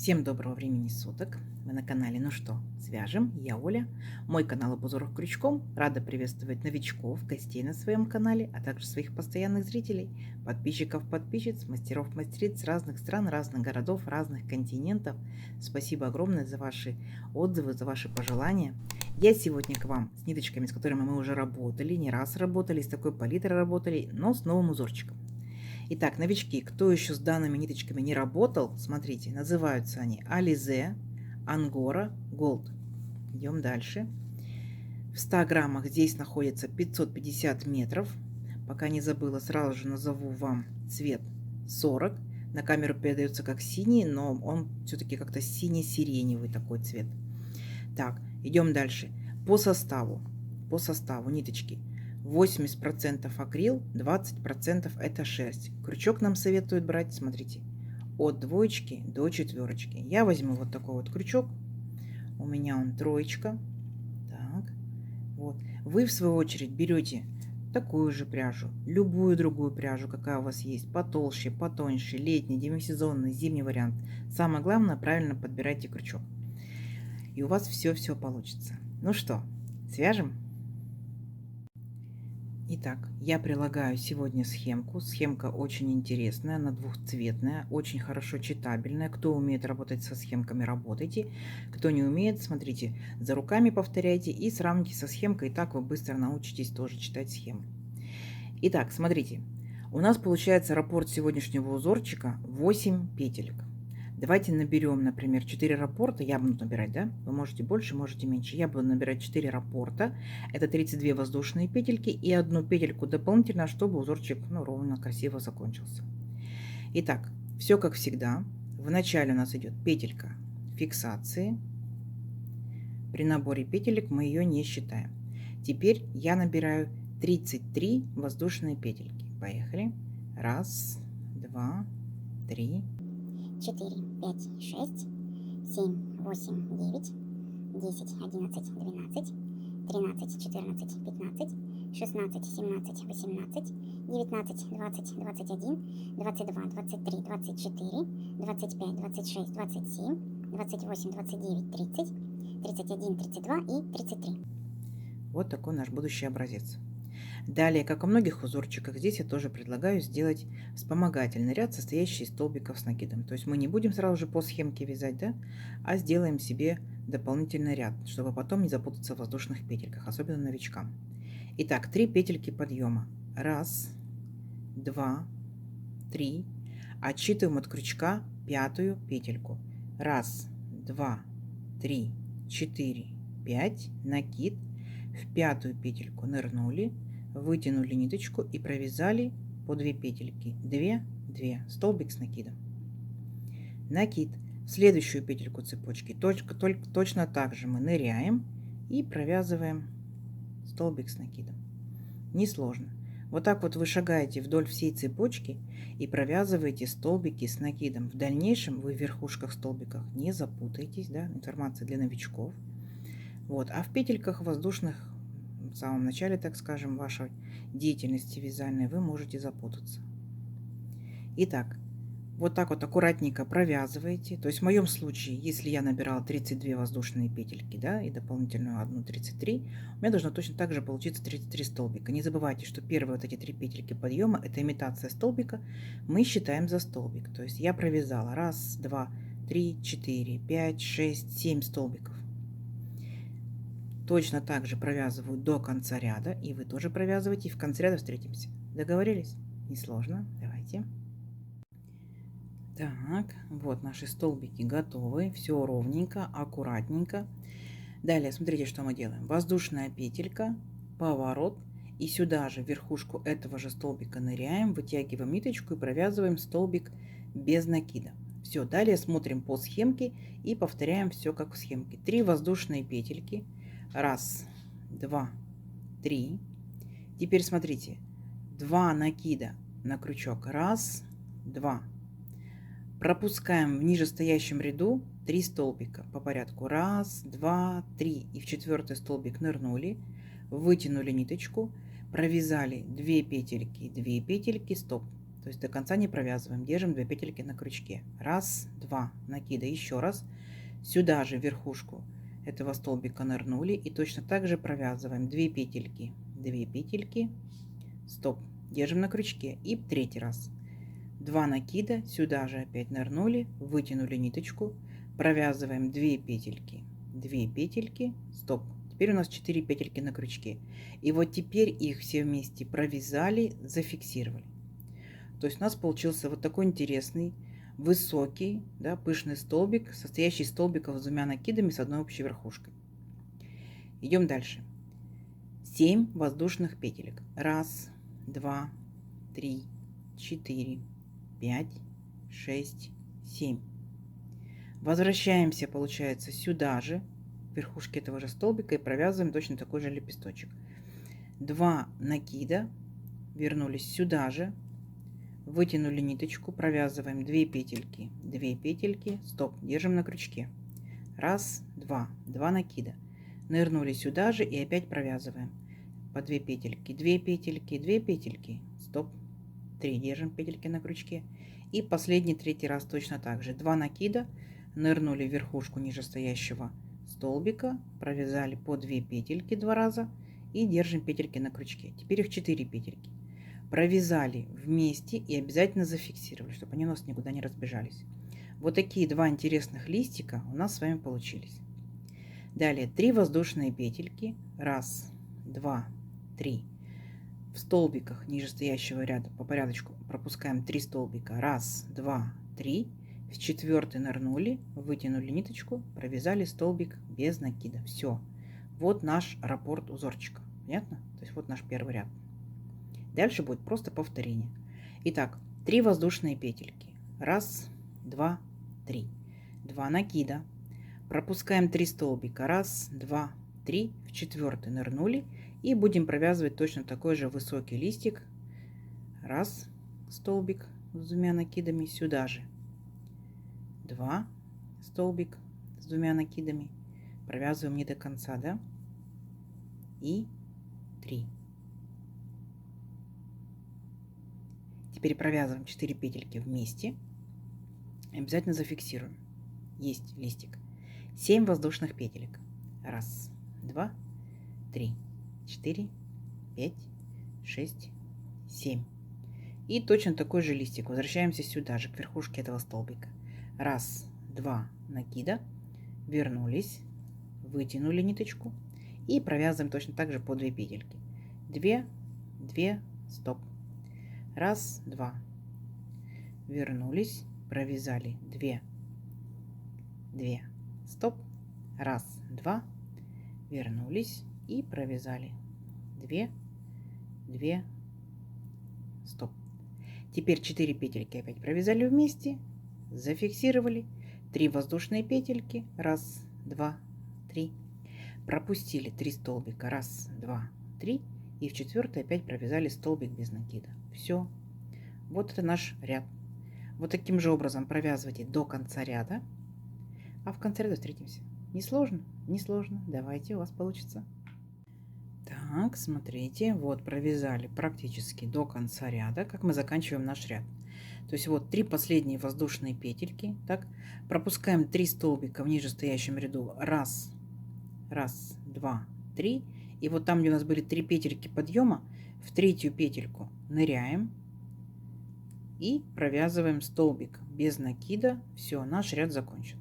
Всем доброго времени суток! Вы на канале «Ну что, свяжем?» Я Оля. Мой канал об узорах крючком. Рада приветствовать новичков, гостей на своем канале, а также своих постоянных зрителей, подписчиков, подписчиц, мастеров, мастериц с разных стран, разных городов, разных континентов. Спасибо огромное за ваши отзывы, за ваши пожелания. Я сегодня к вам с ниточками, с которыми мы уже работали, не раз работали, с такой палитрой работали, но с новым узорчиком. Итак, новички, кто еще с данными ниточками не работал, смотрите, называются они Alize, Angora, Gold. Идем дальше. В 100 граммах здесь находится 550 метров. Пока не забыла, сразу же назову вам цвет 40. На камеру передается как синий, но он все-таки как-то синий-сиреневый такой цвет. Так, идем дальше. По составу ниточки. 80% акрил, 20% это шерсть. Крючок нам советуют брать, смотрите, от 2 до 4. Я возьму вот такой вот крючок. У меня он 3. Так, вот. Вы в свою очередь берете такую же пряжу, любую другую пряжу, какая у вас есть, потолще, потоньше, летний, демисезонный, зимний вариант. Самое главное, правильно подбирайте крючок. И у вас все получится. Ну что, свяжем? Итак, я прилагаю сегодня схемку. Схемка очень интересная, она двухцветная, очень хорошо читабельная. Кто умеет работать со схемками, работайте. Кто не умеет, смотрите, за руками повторяйте и сравните со схемкой. И так вы быстро научитесь тоже читать схему. Итак, смотрите, у нас получается раппорт сегодняшнего узорчика 8 петелек. Давайте наберем, например, 4 раппорта. Я буду набирать, да? Вы можете больше, можете меньше. Я буду набирать 4 раппорта. Это 32 воздушные петельки и одну петельку дополнительно, чтобы узорчик ровно, красиво закончился. Итак, все как всегда. Вначале у нас идет петелька фиксации. При наборе петелек мы ее не считаем. Теперь я набираю 33 воздушные петельки. Поехали. 1, 2, 3. 4, 5, 6, 7, 8, 9, 10, 11, 12, 13, 14, 15, 16, 17, 18, 19, 20, 21, 22, 23, 24, 25, 26, 27, 28, 29, 30, 31, 32 и 33. Вот такой наш будущий образец. Далее, как у многих узорчиках, здесь я тоже предлагаю сделать вспомогательный ряд, состоящий из столбиков с накидом. То есть мы не будем сразу же по схемке вязать, да, а сделаем себе дополнительный ряд, чтобы потом не запутаться в воздушных петельках, особенно новичкам. Итак, 3 петельки подъема. 1, 2, 3. Отсчитываем от крючка 5-ю петельку. 1, 2, 3, 4, 5. Накид. В 5-ю петельку нырнули, вытянули ниточку и провязали по 2 петельки. 2, 2. Столбик с накидом. Накид. В следующую петельку цепочки точно так же мы ныряем и провязываем столбик с накидом. Несложно. Вот так вот вы шагаете вдоль всей цепочки и провязываете столбики с накидом. В дальнейшем вы в верхушках столбиков не запутаетесь, да, информация для новичков. Вот. А в петельках воздушных в самом начале, так скажем, вашей деятельности вязальной вы можете запутаться. Итак, вот так вот аккуратненько провязываете. То есть в моем случае, если я набирала 32 воздушные петельки, да, и дополнительную одну 33, у меня должно точно так же получиться 33 столбика. Не забывайте, что первые вот эти 3 петельки подъема — это имитация столбика. Мы считаем за столбик. То есть я провязала 1, 2, 3, 4, 5, 6, 7 столбиков. Точно так же провязываю до конца ряда, и вы тоже провязываете, и в конце ряда встретимся. Договорились? Несложно. Давайте. Так, вот наши столбики готовы. Все ровненько, аккуратненько. Далее, смотрите, что мы делаем. Воздушная петелька, поворот, и сюда же, в верхушку этого же столбика ныряем, вытягиваем ниточку и провязываем столбик без накида. Все, далее смотрим по схемке и повторяем все как в схемке. 3 воздушные петельки. 1, 2, 3. Теперь смотрите, 2 накида на крючок. 1, 2. Пропускаем в нижестоящем ряду 3 столбика по порядку. 1, 2, 3. И в 4-й столбик нырнули, вытянули ниточку, провязали 2 петельки, 2 петельки, стоп. То есть до конца не провязываем, держим 2 петельки на крючке. Раз, два, накида, еще раз. Сюда же в верхушку этого столбика нырнули и точно так же провязываем 2 петельки, стоп, держим на крючке и третий раз. 2 накида, сюда же опять нырнули, вытянули ниточку, провязываем 2 петельки, стоп. Теперь у нас 4 петельки на крючке. И вот теперь их все вместе провязали, зафиксировали. То есть у нас получился вот такой интересный, высокий, да, пышный столбик, состоящий из столбиков с 2 накидами с одной общей верхушкой. Идем дальше. 7 воздушных петелек. Раз, два, три, 4, 5, 6, 7. Возвращаемся, получается, сюда же, к верхушке этого же столбика, и провязываем точно такой же лепесточек. 2 накида, вернулись сюда же, вытянули ниточку, провязываем 2 петельки, стоп, держим на крючке. Раз, два, 2 накида, нырнули сюда же и опять провязываем по 2 петельки, 2 петельки, 2 петельки, стоп, 3, держим петельки на крючке. И последний, третий раз точно так же. 2 накида, нырнули в верхушку нижестоящего столбика, провязали по 2 петельки 2 раза и держим петельки на крючке. Теперь их 4 петельки. Провязали вместе и обязательно зафиксировали, чтобы они у нас никуда не разбежались. Вот такие 2 интересных листика у нас с вами получились. Далее 3 воздушные петельки. Раз, два, 3. В столбиках нижестоящего ряда по порядочку пропускаем 3 столбика. Раз, два, 3. В 4 нырнули, вытянули ниточку, провязали столбик без накида. Все. Вот наш раппорт узорчика. Понятно? То есть вот наш первый ряд. Дальше будет просто повторение. Итак, 3 воздушные петельки. Раз, два, 3. 2 накида. Пропускаем 3 столбика. Раз, два, 3. В 4 нырнули. И будем провязывать точно такой же высокий листик. Раз, столбик с 2 накидами. Сюда же. 2, столбик с 2 накидами. Провязываем не до конца, да? И 3. Теперь провязываем 4 петельки вместе. Обязательно зафиксируем. Есть листик. 7 воздушных петелек. Раз, два, 3, 4, 5, 6, 7. И точно такой же листик. Возвращаемся сюда же, к верхушке этого столбика. Раз, два, накида. Вернулись. Вытянули ниточку. И провязываем точно так же по 2 петельки. 2, 2, стоп. Раз, два. Вернулись, провязали 2, 2, стоп. Раз, два. Вернулись и провязали 2, 2, стоп. Теперь 4 петельки опять провязали вместе, зафиксировали. 3 воздушные петельки. Раз, два, 3. Пропустили 3 столбика. Раз, два, 3. И в 4 опять провязали столбик без накида. Все. Вот это наш ряд. Вот таким же образом провязывайте до конца ряда. А в конце ряда встретимся. Не сложно? Не сложно. Давайте, у вас получится. Так, смотрите. Вот провязали практически до конца ряда, как мы заканчиваем наш ряд. То есть вот 3 последние воздушные петельки. Так, пропускаем 3 столбика в нижестоящем ряду. Раз, раз, два, 3. И вот там, где у нас были 3 петельки подъема, в 3-ю петельку ныряем и провязываем столбик без накида. Все, наш ряд закончен.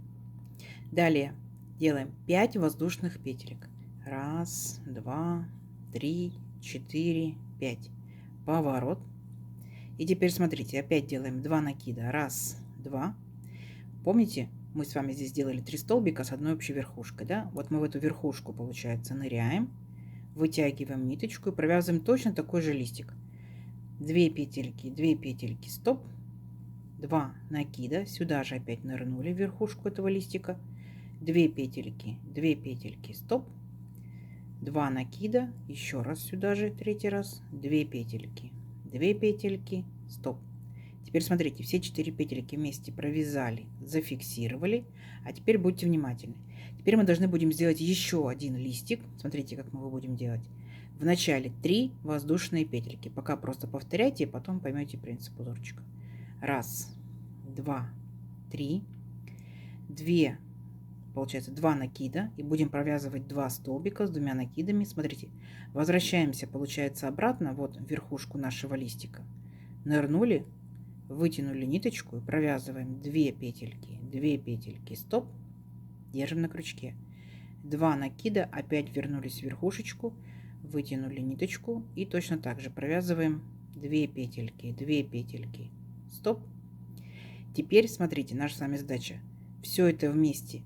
Далее делаем 5 воздушных петелек. Раз, два, 3, 4, 5. Поворот. И теперь смотрите, опять делаем 2 накида. Раз, два. Помните, мы с вами здесь делали 3 столбика с одной общей верхушкой, да? Вот мы в эту верхушку, получается, ныряем, вытягиваем ниточку и провязываем точно такой же листик. 2 петельки, стоп. 2 накида. Сюда же опять нырнули в верхушку этого листика. 2 петельки, стоп. 2 накида. Еще раз сюда же, третий раз. 2 петельки, стоп. Теперь смотрите, все 4 петельки вместе провязали, зафиксировали. А теперь будьте внимательны. Теперь мы должны будем сделать еще один листик. Смотрите, как мы его будем делать. В начале 3 воздушные петельки. Пока просто повторяйте, и потом поймете принцип узорчика. Раз, два, три, 2, получается 2 накида, и будем провязывать 2 столбика с 2 накидами. Смотрите, возвращаемся, получается, обратно, вот в верхушку нашего листика. Нырнули, вытянули ниточку и провязываем 2 петельки, стоп, держим на крючке. 2 накида, опять вернулись в верхушечку, вытянули ниточку и точно так же провязываем 2 петельки, стоп. Теперь смотрите, наша с вами задача все это вместе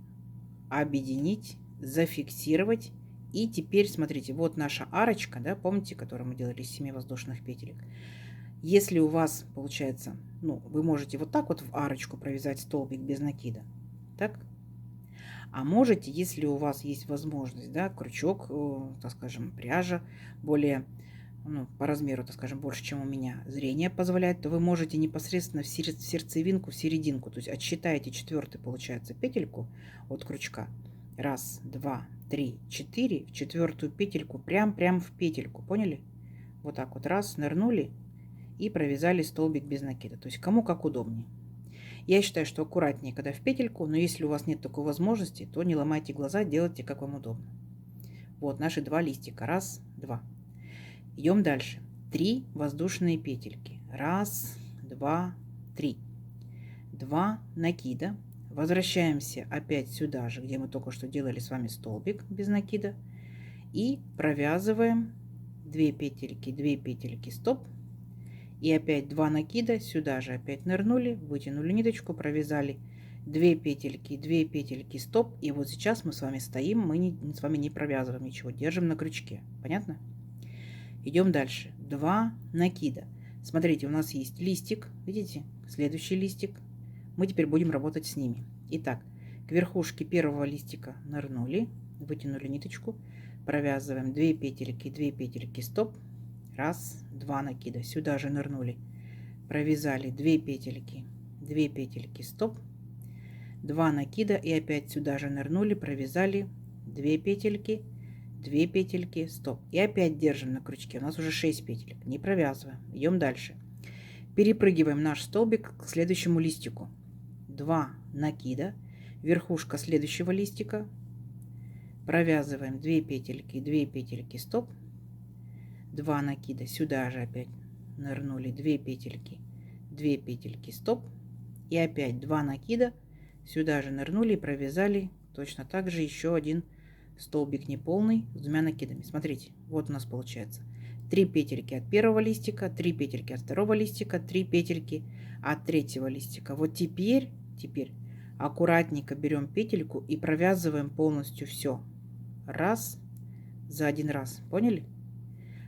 объединить, зафиксировать. И теперь смотрите, вот наша арочка, да, помните, которую мы делали из 7 воздушных петелек. Если у вас получается, ну, вы можете вот так вот в арочку провязать столбик без накида, так? А можете, если у вас есть возможность, да, крючок, так скажем, пряжа более, ну, по размеру, так скажем, больше, чем у меня зрение позволяет, то вы можете непосредственно в сердцевинку, в серединку, то есть отсчитаете 4-ю, получается, петельку от крючка. Раз, два, три, 4, в 4-ю петельку, прям в петельку, поняли? Вот так вот раз, нырнули и провязали столбик без накида, то есть кому как удобнее. Я считаю, что аккуратнее, когда в петельку, но если у вас нет такой возможности, то не ломайте глаза, делайте как вам удобно. Вот наши 2 листика. Раз, два. Идем дальше. 3 воздушные петельки. Раз, два, три. 2 накида. Возвращаемся опять сюда же, где мы только что делали с вами столбик без накида. И провязываем 2 петельки, стоп. И опять 2 накида, сюда же опять нырнули, вытянули ниточку, провязали 2 петельки, стоп. И вот сейчас мы с вами стоим, мы с вами не провязываем ничего, держим на крючке. Понятно? Идем дальше. 2 накида. Смотрите, у нас есть листик, видите? Следующий листик. Мы теперь будем работать с ними. Итак, к верхушке первого листика нырнули, вытянули ниточку, провязываем 2 петельки, стоп. Раз, 2 накида. Сюда же нырнули. Провязали 2 петельки, стоп. 2 накида и опять сюда же нырнули, провязали 2 петельки, стоп. И опять держим на крючке. У нас уже 6 петелек. Не провязываем. Идем дальше. Перепрыгиваем наш столбик к следующему листику. 2 накида. Верхушка следующего листика. Провязываем 2 петельки, стоп. 2 накида, сюда же опять нырнули 2 петельки, стоп. И опять 2 накида, сюда же нырнули и провязали точно так же еще один столбик неполный с 2 накидами. Смотрите, вот у нас получается 3 петельки от первого листика, 3 петельки от второго листика, 3 петельки от третьего листика. Вот теперь аккуратненько берем петельку и провязываем полностью все. Раз, за один раз. Поняли?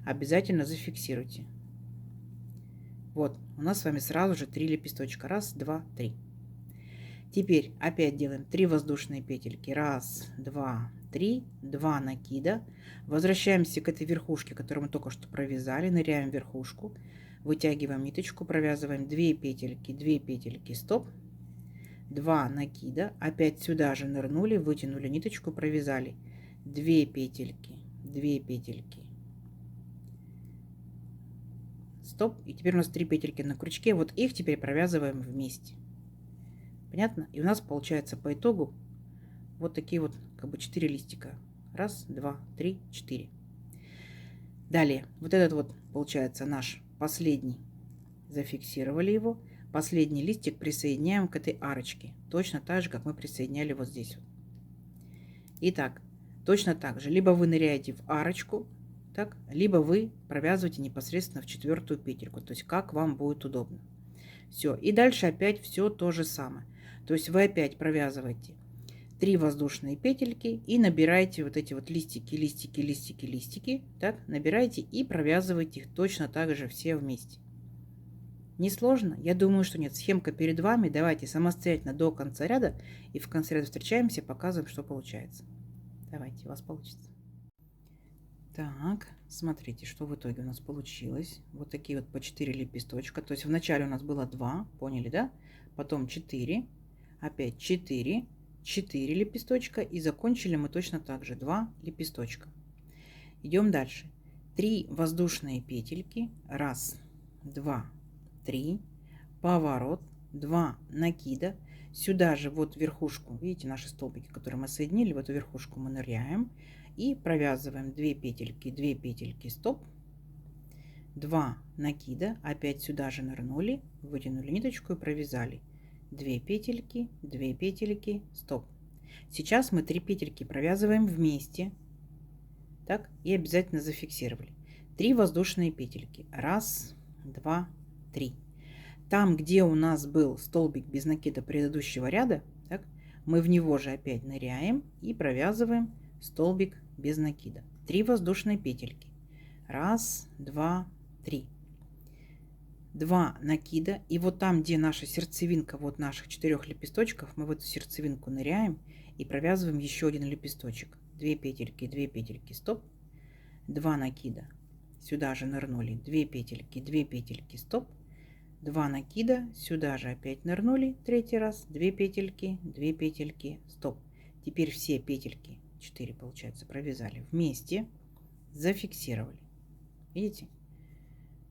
Обязательно зафиксируйте. Вот, у нас с вами сразу же 3 лепесточка. Раз, два, три. Теперь опять делаем 3 воздушные петельки. Раз, два, три. 2 накида. Возвращаемся к этой верхушке, которую мы только что провязали. Ныряем в верхушку. Вытягиваем ниточку. Провязываем 2 петельки, стоп. 2 накида. Опять сюда же нырнули. Вытянули ниточку. Провязали 2 петельки. Стоп. И теперь у нас 3 петельки на крючке. Вот их теперь провязываем вместе. Понятно? И у нас получается по итогу вот такие вот как бы 4 листика. Раз, два, три, 4. Далее. Вот этот вот получается наш последний. Зафиксировали его. Последний листик присоединяем к этой арочке. Точно так же, как мы присоединяли вот здесь. Итак, точно так же. Либо вы ныряете в арочку. Так, либо вы провязываете непосредственно в 4-ю петельку, то есть как вам будет удобно. Все, и дальше опять все то же самое. То есть вы опять провязываете 3 воздушные петельки и набираете вот эти вот листики, так, набираете и провязываете их точно так же все вместе. Не сложно? Я думаю, что нет. Схемка перед вами. Давайте самостоятельно до конца ряда и в конце ряда встречаемся, показываем, что получается. Давайте, у вас получится. Так, смотрите, что в итоге у нас получилось. Вот такие вот по 4 лепесточка. То есть вначале у нас было 2, поняли, да? Потом 4, опять 4, 4 лепесточка. И закончили мы точно так же 2 лепесточка. Идем дальше. 3 воздушные петельки, 1, 2, 3, поворот, 2 накида, сюда же вот верхушку, видите, наши столбики, которые мы соединили, в эту верхушку мы ныряем и провязываем 2 петельки, стоп, 2 накида, опять сюда же нырнули, вытянули ниточку и провязали 2 петельки, стоп. Сейчас мы 3 петельки провязываем вместе, так, и обязательно зафиксировали. 3 воздушные петельки, 1, 2, 3. Там, где у нас был столбик без накида предыдущего ряда, так, мы в него же опять ныряем и провязываем столбик без накида. 3 воздушные петельки, 1, 2, 3. 2 накида, и вот там, где наша сердцевинка, вот наших 4 лепесточков, мы в эту сердцевинку ныряем и провязываем еще один лепесточек. 2 петельки, стоп, 2 накида, сюда же нырнули, 2 петельки, стоп, 2 накида, сюда же опять нырнули, третий раз, 2 петельки, стоп. Теперь все петельки, 4 получается, провязали вместе, зафиксировали. Видите?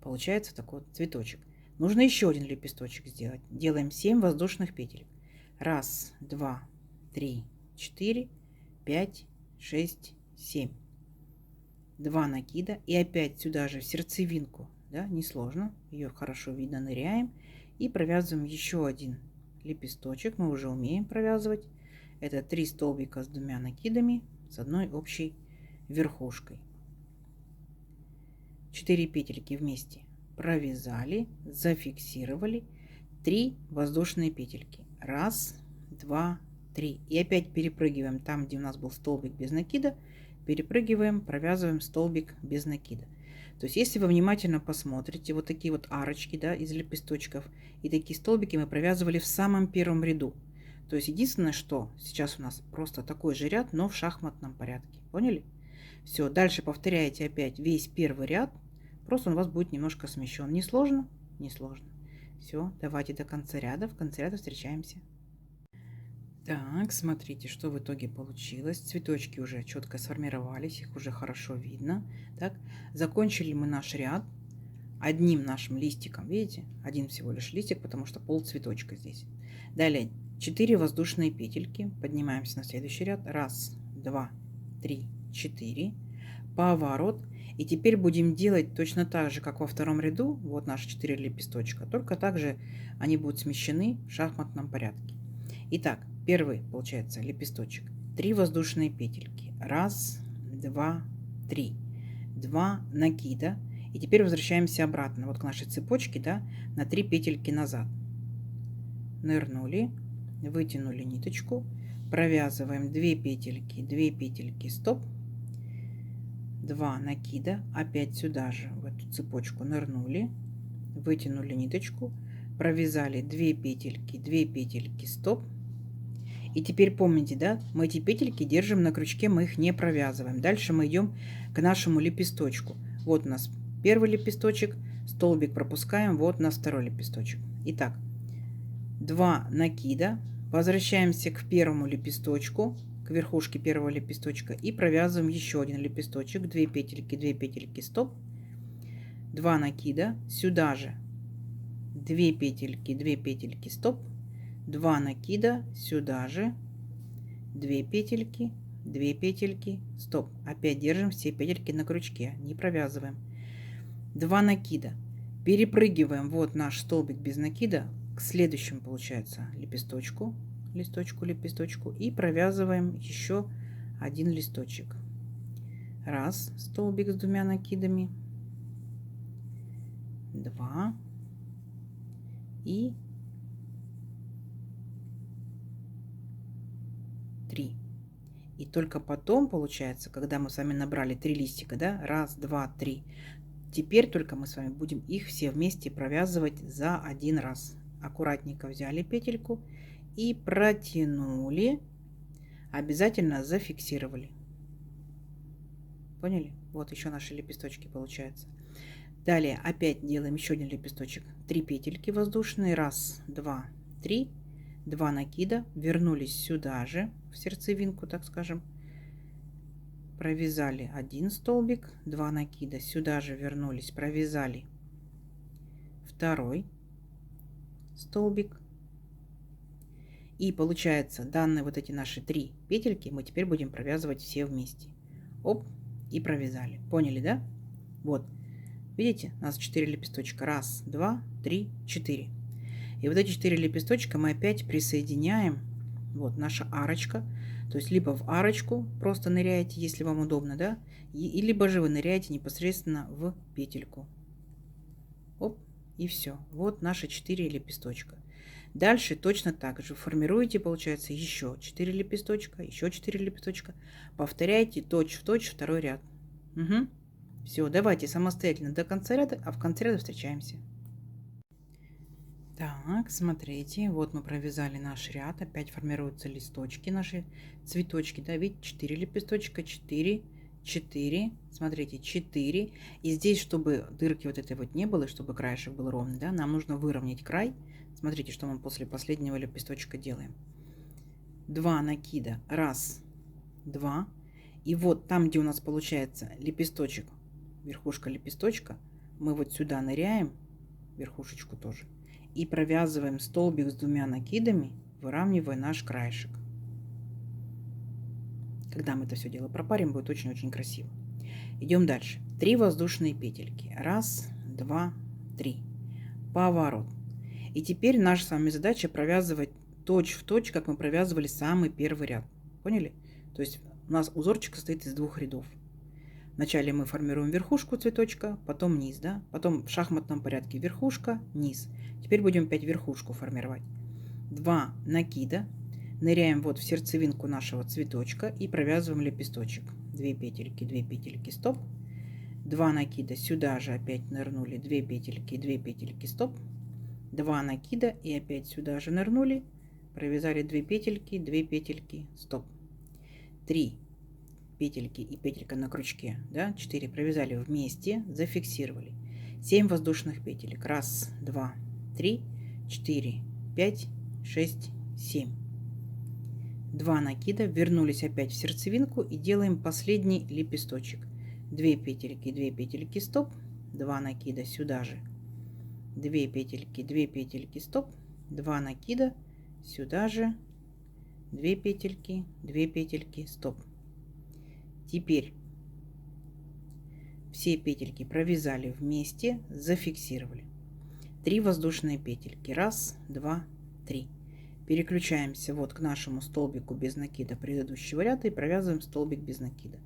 Получается такой вот цветочек. Нужно еще один лепесточек сделать. Делаем 7 воздушных петель. 1, 2, 3, 4, 5, 6, 7. 2 накида. И опять сюда же в сердцевинку. Да, несложно. Ее хорошо видно. Ныряем. И провязываем еще один лепесточек. Мы уже умеем провязывать. Это 3 столбика с 2 накидами. С одной общей верхушкой. 4 петельки вместе провязали, зафиксировали, 3 воздушные петельки, 1, 2, 3, и опять перепрыгиваем там, где у нас был столбик без накида, перепрыгиваем, провязываем столбик без накида. То есть если вы внимательно посмотрите, вот такие вот арочки, да, из лепесточков и такие столбики мы провязывали в самом первом ряду. То есть единственное, что сейчас у нас просто такой же ряд, но в шахматном порядке, поняли? Все, дальше повторяете опять весь первый ряд. Просто он у вас будет немножко смещен. Не сложно? Не сложно. Все, давайте до конца ряда. В конце ряда встречаемся. Так, смотрите, что в итоге получилось. Цветочки уже четко сформировались, их уже хорошо видно. Так, закончили мы наш ряд одним нашим листиком. Видите? Один всего лишь листик, потому что пол цветочка здесь. Далее 4 воздушные петельки. Поднимаемся на следующий ряд. 1, 2, 3, 4. Поворот. И теперь будем делать точно так же, как во втором ряду. Вот наши 4 лепесточка. Только также они будут смещены в шахматном порядке. Итак, первый получается лепесточек. 3 воздушные петельки. 1, 2, 3. 2 накида. И теперь возвращаемся обратно. Вот к нашей цепочке, да, на 3 петельки назад. Нырнули, вытянули ниточку. Провязываем 2 петельки, стоп. 2 накида, опять сюда же в эту цепочку нырнули, вытянули ниточку, провязали 2 петельки, стоп. И теперь помните, да, мы эти петельки держим на крючке, мы их не провязываем. Дальше мы идем к нашему лепесточку. Вот у нас первый лепесточек, столбик пропускаем, вот у нас второй лепесточек. Итак, 2 накида, возвращаемся к первому лепесточку, к верхушке первого лепесточка и провязываем еще один лепесточек, 2 петельки, стоп, 2 накида, сюда же 2 петельки, стоп, 2 накида, сюда же 2 петельки, стоп, опять держим все петельки на крючке, не провязываем, 2 накида, перепрыгиваем вот наш столбик без накида к следующему, получается, лепесточку, и провязываем еще один листочек. 1 столбик с 2 накидами, 2 и 3. И только потом, получается, когда мы с вами набрали 3 листика, да, 1, 2, 3, теперь только мы с вами будем их все вместе провязывать за один раз. Аккуратненько взяли петельку и протянули, обязательно зафиксировали. Поняли? Вот еще наши лепесточки получаются. Далее опять делаем еще один лепесточек. 3 петельки воздушные. 1, 2, 3. 2 накида. Вернулись сюда же, в сердцевинку, так скажем. провязали один столбик, 2 накида, сюда же вернулись, провязали второй столбик. И получается, данные вот эти наши 3 петельки мы теперь будем провязывать все вместе. Оп, и провязали. Поняли, да? Вот. Видите, у нас 4 лепесточка. 1, 2, 3, 4. И вот эти 4 лепесточка мы опять присоединяем. Вот наша арочка. То есть либо в арочку просто ныряете, если вам удобно, да? И либо же вы ныряете непосредственно в петельку. Оп, и все. Вот наши 4 лепесточка. Дальше точно так же формируете, получается, еще 4 лепесточка, еще 4 лепесточка. Повторяйте точь-в-точь второй ряд. Угу. Все, давайте самостоятельно до конца ряда, а в конце ряда встречаемся. Так, смотрите, вот мы провязали наш ряд, опять формируются листочки, наши цветочки, да, видите, 4 лепесточка, 4, 4, смотрите, 4. И здесь, чтобы дырки вот этой вот не было, чтобы краешек был ровный, да, нам нужно выровнять край. Смотрите, что мы после последнего лепесточка делаем. 2 накида, 1, 2. И вот там, где у нас получается лепесточек, верхушка лепесточка, мы вот сюда ныряем, верхушечку тоже, и провязываем столбик с 2 накидами, выравнивая наш краешек. Когда мы это все дело пропарим, будет очень-очень красиво. Идем дальше. 3 воздушные петельки. 1, 2, 3. Поворот. И теперь наша с вами задача провязывать точь-в-точь, как мы провязывали самый первый ряд. Поняли? То есть у нас узорчик состоит из 2 рядов. Вначале мы формируем верхушку цветочка, потом низ, да? Потом в шахматном порядке верхушка, низ. Теперь будем опять верхушку формировать. 2 накида. Ныряем вот в сердцевинку нашего цветочка и провязываем лепесточек. 2 петельки, стоп. 2 накида, сюда же опять нырнули, 2 петельки, стоп. 2 накида и опять сюда же нырнули, провязали 2 петельки, стоп. 3 петельки и петелька на крючке, да, 4 провязали вместе, зафиксировали. 7 воздушных петелек. 1, 2, 3, 4, 5, 6, 7. 2 накида, вернулись опять в сердцевинку и делаем последний лепесточек. 2 петельки, стоп. 2 накида, сюда же 2 петельки, стоп. 2 накида, сюда же 2 петельки, стоп. Теперь все петельки провязали вместе, зафиксировали. 3 воздушные петельки. 1, 2, 3. Переключаемся вот к нашему столбику без накида предыдущего ряда и провязываем столбик без накида.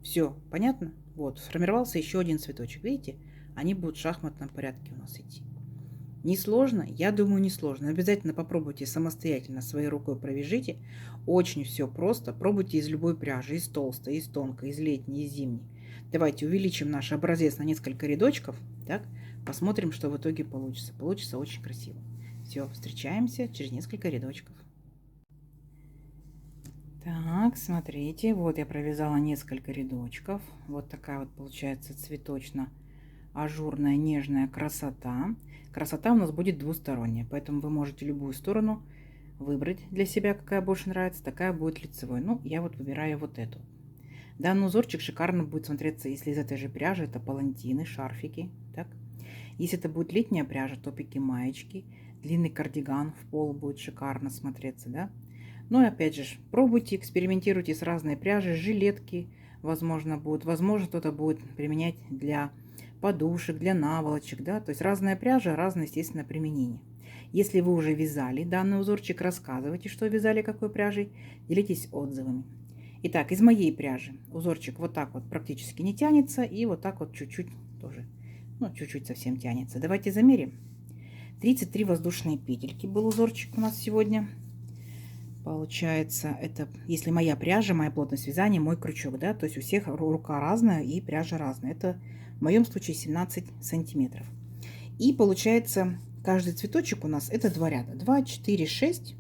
Все, понятно? Вот, сформировался еще один цветочек. Видите? Они будут в шахматном порядке у нас идти. Несложно? Я думаю, несложно. Обязательно попробуйте самостоятельно своей рукой провяжите. Очень все просто. Пробуйте из любой пряжи, из толстой, из тонкой, из летней, из зимней. Давайте увеличим наш образец на несколько рядочков. Так, посмотрим, что в итоге получится. Получится очень красиво. Все, встречаемся через несколько рядочков. Так, смотрите, вот я провязала несколько рядочков. Вот такая вот получается цветочно-ажурная нежная красота. Красота у нас будет двусторонняя, поэтому вы можете любую сторону выбрать для себя, какая больше нравится, такая будет лицевой. Ну, я вот выбираю вот эту. Данный узорчик шикарно будет смотреться, если из этой же пряжи это палантины, шарфики. Так? Если это будет летняя пряжа, топики, маечки, длинный кардиган в пол будет шикарно смотреться, да? Ну и опять же, пробуйте, экспериментируйте с разной пряжей, жилетки, возможно, будут. Возможно, кто-то будет применять для подушек, для наволочек, да? То есть разная пряжа, разное, естественно, применение. Если вы уже вязали данный узорчик, рассказывайте, что вязали, какой пряжей, делитесь отзывами. Итак, из моей пряжи узорчик вот так вот практически не тянется, и вот так вот чуть-чуть тоже, ну, чуть-чуть совсем тянется. Давайте замерим. 33 воздушные петельки был узорчик у нас сегодня. Получается, это, если моя пряжа, моя плотность вязания, мой крючок, да, то есть у всех рука разная и пряжа разная. Это в моем случае 17 сантиметров. И получается, каждый цветочек у нас это 2 ряда. 2, 4, 6,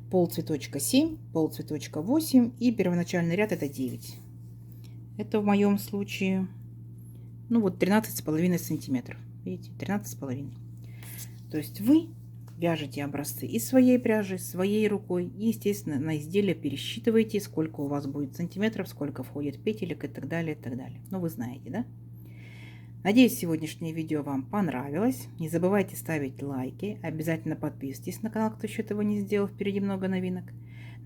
пол цветочка 7, пол цветочка 8 и первоначальный ряд это 9. Это в моем случае, ну вот 13,5 сантиметров. Видите, 13,5. То есть вы Вяжете образцы из своей пряжи, своей рукой. И, естественно, на изделие пересчитываете, сколько у вас будет сантиметров, сколько входит петелек и так далее, и так далее. Ну, вы знаете, да? Надеюсь, сегодняшнее видео вам понравилось. Не забывайте ставить лайки. Обязательно подписывайтесь на канал, кто еще этого не сделал. Впереди много новинок.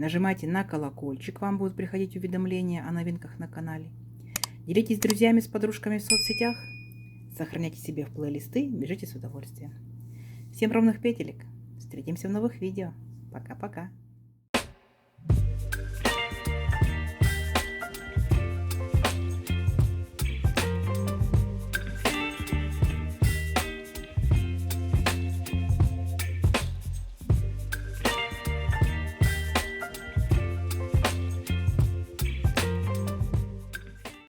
Нажимайте на колокольчик, вам будут приходить уведомления о новинках на канале. Делитесь с друзьями, с подружками в соцсетях. Сохраняйте себе в плейлисты, бежите с удовольствием. Всем ровных петелек. Встретимся в новых видео. Пока-пока.